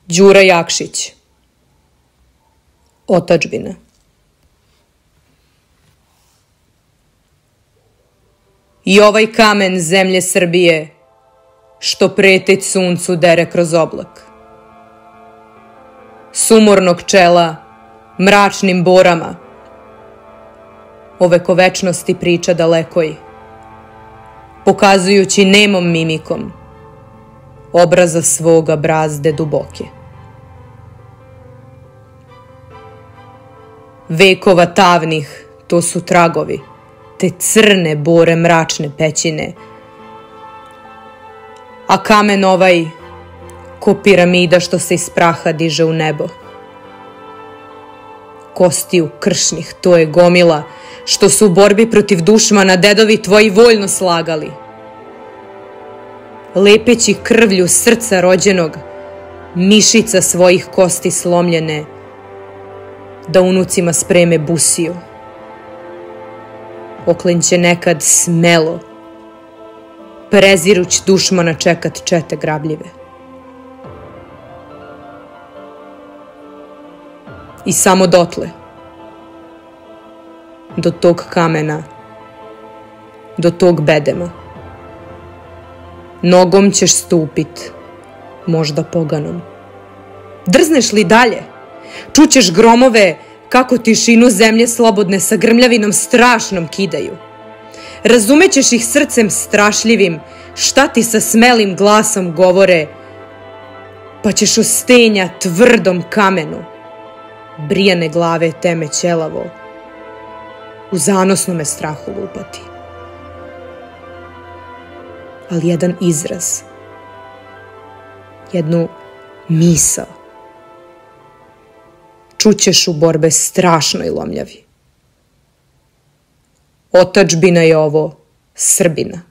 Đura Jakšić. Otadžbina. I ovaj kamen zemlje Srbije, što preteć suncu dere kroz oblak. Sumornog čela, mračnim borama, o vekovečnosti priča dalekoj, pokazujući nemom mimikom obraza svoga brazde duboke. Vekova tavnih, to su tragovi, te crne bore mračne pećine, a kamen ovaj, ko piramida što se iz praha diže u nebo. Kostiju kršnih, to je gomila, što su u borbi protiv dušmana dedovi tvoji voljno slagali. Lepeći krvlju srca rođenog, mišica svojih kosti slomljene, da unucima spreme busiju. Oklenće nekad smelo, preziruć dušmana čekat čete grabljive. I samo dotle, do tog kamena, do tog bedema, nogom ćeš stupit, možda poganom. Drzneš li dalje, čućeš gromove kako tišinu zemlje slobodne sa grmljavinom strašnom kidaju. Razumećeš ih srcem strašljivim, šta ti sa smelim glasom govore, pa ćeš u stenja tvrdom kamenu brijane glave teme ćelavo u zanosnome strahu lupati. Ali jedan izraz, jednu misao, čućeš u borbe strašnoj lomljavi. Otadžbina je ovo Srbina.